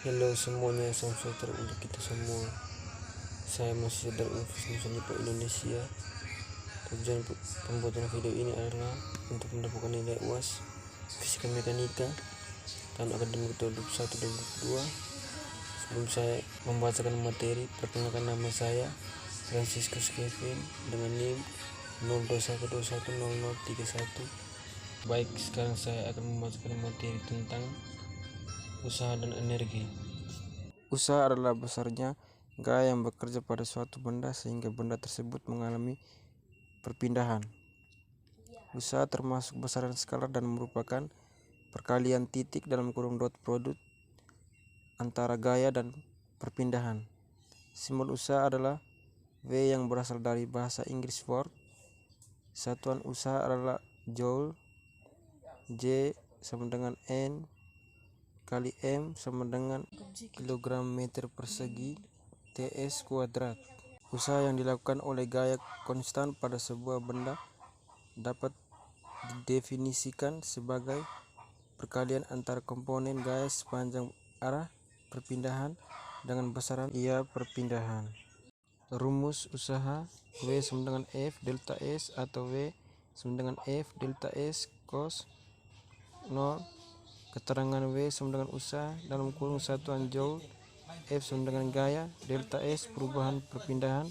Halo semuanya, salam sejahtera untuk kita semua. Saya masih dari Universitas Nusantara Indonesia. Tujuan pembuatan video ini adalah untuk mendapatkan nilai UAS Fisika Mekanika tahun akademik 2021-2022. Sebelum saya membacakan materi, perkenalkan nama saya Franciscus Kevin dengan NIM 0212100031. Baik, sekarang saya akan membacakan materi tentang usaha dan energi. Usaha adalah besarnya gaya yang bekerja pada suatu benda sehingga benda tersebut mengalami perpindahan. Usaha termasuk besaran skalar dan merupakan perkalian titik dalam kurung dot produk antara gaya dan perpindahan. Simbol usaha adalah W yang berasal dari bahasa Inggris work. Satuan usaha adalah joule. J sama dengan N kali M sama dengan kilogram meter persegi TS kuadrat. Usaha yang dilakukan oleh gaya konstan pada sebuah benda dapat didefinisikan sebagai perkalian antara komponen gaya sepanjang arah perpindahan dengan besaran ia perpindahan. Rumus usaha W sama dengan F delta S atau W sama dengan F delta S cos 0. Keterangan W sama dengan usaha dalam kurung satuan joule, F sama dengan gaya, delta S perubahan perpindahan,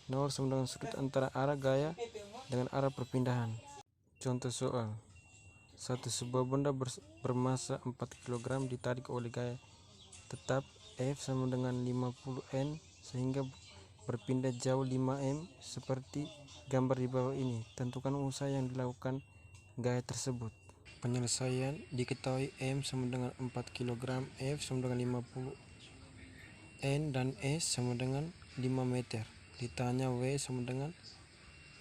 0 sama dengan sudut antara arah gaya dengan arah perpindahan. Contoh soal. Sebuah benda bermasa 4 kg ditarik oleh gaya tetap F sama dengan 50 N sehingga berpindah jauh 5 M seperti gambar di bawah ini. Tentukan usaha yang dilakukan gaya tersebut. Penyelesaian diketahui M sama dengan 4 kg, F sama dengan 50 N dan S sama dengan 5 meter. Ditanya W sama dengan,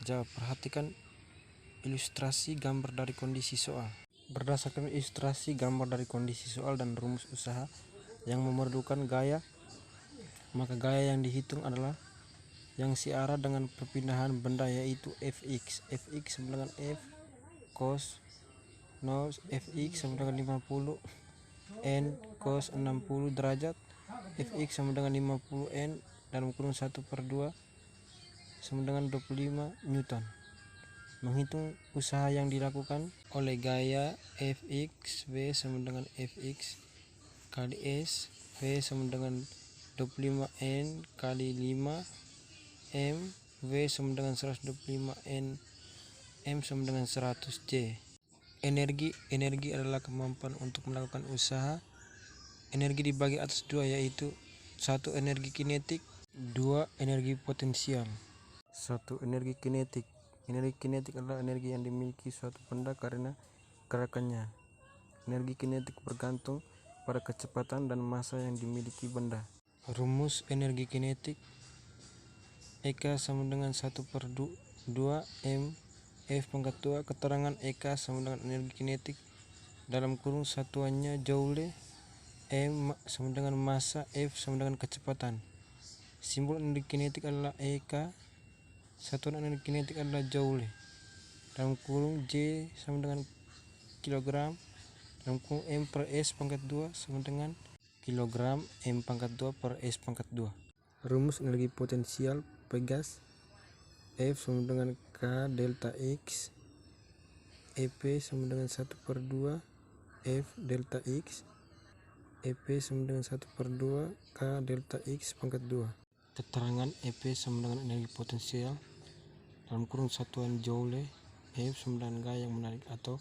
jawab. Perhatikan ilustrasi gambar dari kondisi soal. Berdasarkan ilustrasi gambar dari kondisi soal dan rumus usaha yang memerlukan gaya, maka gaya yang dihitung adalah yang searah dengan perpindahan benda yaitu Fx. Fx sama dengan F cos 0, Fx sama dengan 50 N cos 60 derajat, Fx sama dengan 50 N dalam kurung 1/2 sama dengan 25 Newton. Menghitung usaha yang dilakukan oleh gaya Fx, W sama dengan Fx kali S, W sama dengan 25 N kali 5 M, W sama dengan 125 N, M sama dengan 100 J. Energi adalah kemampuan untuk melakukan usaha. Energi dibagi atas dua, yaitu 1 energi kinetik, 2 energi potensial. 1 energi kinetik. Energi kinetik adalah energi yang dimiliki suatu benda karena gerakannya. Energi kinetik bergantung pada kecepatan dan massa yang dimiliki benda. Rumus energi kinetik EK sama dengan 1/2 M F pangkat 2. Keterangan EK sama dengan energi kinetik dalam kurung satuannya joule, M sama dengan massa, F sama dengan kecepatan. Simbol energi kinetik adalah EK. Satuan energi kinetik adalah joule. Dalam kurung J sama dengan kilogram, dalam kurung M per S pangkat 2 sama dengan kilogram M pangkat 2 per S pangkat 2. Rumus energi potensial pegas F sama dengan K delta X, EP sama dengan 1/2 F delta X, EP sama dengan 1/2 K delta X pangkat 2. Keterangan EP sama dengan energi potensial dalam kurung satuan joule, F sama dengan gaya yang menarik atau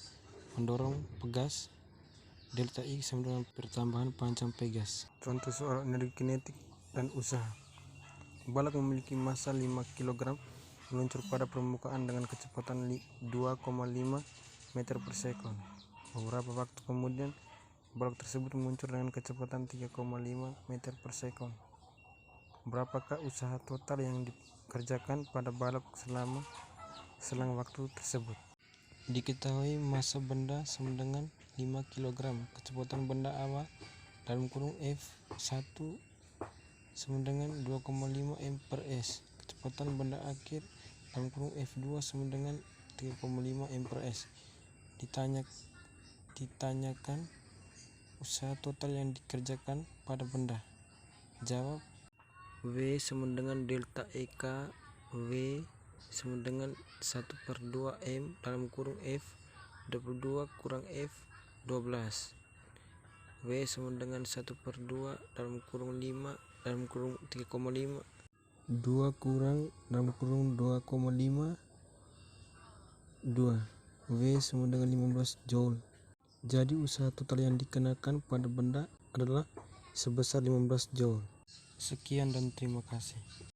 mendorong pegas, delta X sama dengan pertambahan panjang pegas. Contoh soal energi kinetik dan usaha. Balak memiliki massa 5 kg meluncur pada permukaan dengan kecepatan 2,5 meter per sekon. Beberapa waktu kemudian balak tersebut meluncur dengan kecepatan 3,5 meter per sekon. Berapakah usaha total yang dikerjakan pada balak selama selang waktu tersebut? Diketahui massa benda sama dengan 5 kg. Kecepatan benda awal dalam kurung F1 sama dengan 2,5 M per S. Kecepatan benda akhir dalam kurung F2 sama dengan 3,5 M per S. Ditanyakan usaha total yang dikerjakan pada benda? Jawab. V sama dengan delta EK. V sama dengan 1/2 M dalam kurung F 22 kurang F 12. V sama dengan 1/2 dalam kurung 5 dalam kurung 3,5 2 kurang dalam kurung 2,5 2. V sama dengan 15 Joule. Jadi usaha total yang dikenakan pada benda adalah sebesar 15 Joule. Sekian dan terima kasih.